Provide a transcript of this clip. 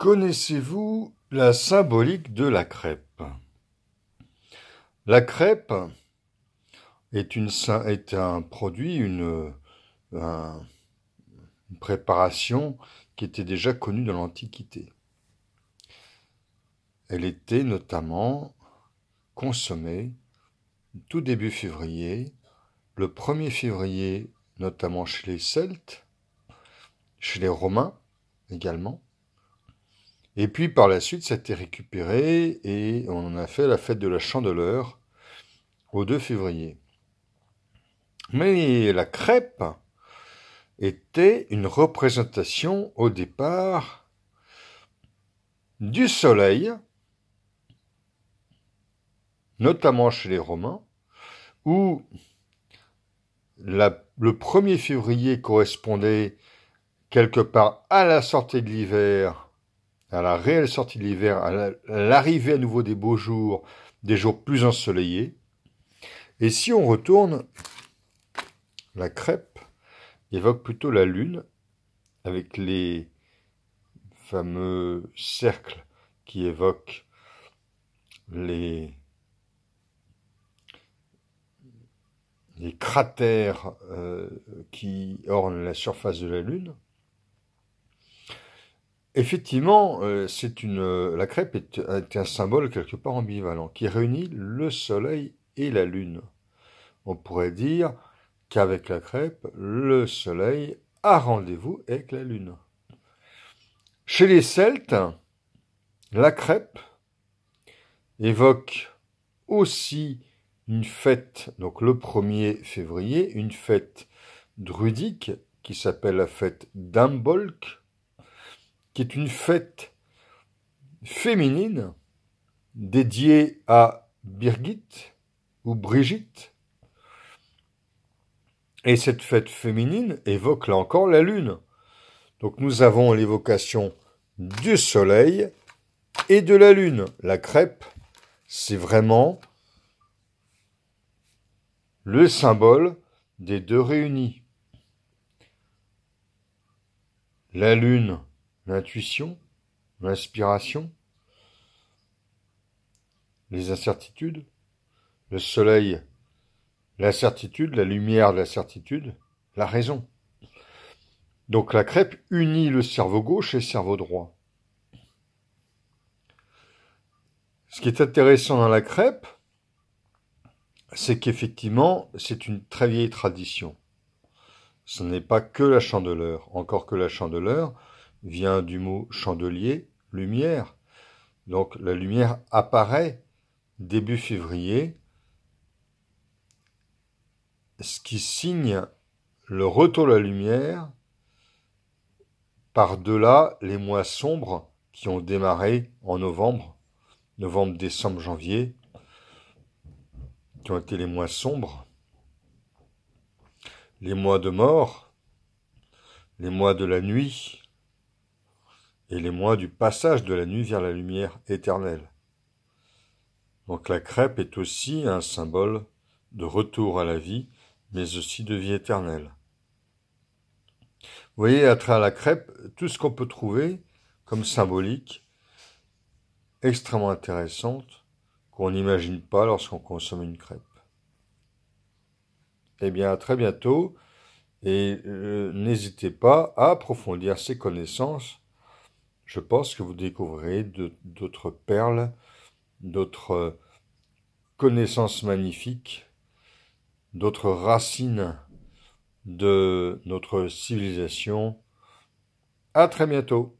Connaissez-vous la symbolique de la crêpe? La crêpe est un produit, une préparation qui était déjà connue dans l'Antiquité. Elle était notamment consommée tout début février, le 1er février, notamment chez les Celtes, chez les Romains également. Et puis par la suite, ça a été récupéré et on en a fait la fête de la Chandeleur au 2 février. Mais la crêpe était une représentation au départ du soleil, notamment chez les Romains, où le 1er février correspondait quelque part à la sortie de l'hiver, à la réelle sortie de l'hiver, à l'arrivée à nouveau des beaux jours, des jours plus ensoleillés. Et si on retourne, la crêpe évoque plutôt la lune, avec les fameux cercles qui évoquent les cratères qui ornent la surface de la lune. Effectivement, la crêpe est un symbole quelque part ambivalent, qui réunit le soleil et la lune. On pourrait dire qu'avec la crêpe, le soleil a rendez-vous avec la lune. Chez les Celtes, la crêpe évoque aussi une fête, donc le 1er février, une fête druidique qui s'appelle la fête d'Ambolc, qui est une fête féminine dédiée à Birgit ou Brigitte. Et cette fête féminine évoque là encore la lune. Donc nous avons l'évocation du soleil et de la lune. La crêpe, c'est vraiment le symbole des deux réunis. La lune, l'intuition, l'inspiration, les incertitudes. Le soleil, la certitude, la lumière de la certitude, la raison. Donc la crêpe unit le cerveau gauche et le cerveau droit. Ce qui est intéressant dans la crêpe, c'est qu'effectivement, c'est une très vieille tradition. Ce n'est pas que la chandeleur, encore que la chandeleur vient du mot chandelier, lumière. Donc la lumière apparaît début février, ce qui signe le retour de la lumière par-delà les mois sombres qui ont démarré en novembre, décembre, janvier, qui ont été les mois sombres, les mois de mort, les mois de la nuit, et les mois du passage de la nuit vers la lumière éternelle. Donc la crêpe est aussi un symbole de retour à la vie, mais aussi de vie éternelle. Vous voyez, à travers la crêpe, tout ce qu'on peut trouver comme symbolique, extrêmement intéressante, qu'on n'imagine pas lorsqu'on consomme une crêpe. Eh bien, à très bientôt, et n'hésitez pas à approfondir ces connaissances. Je pense que vous découvrirez d'autres perles, d'autres connaissances magnifiques, d'autres racines de notre civilisation. À très bientôt.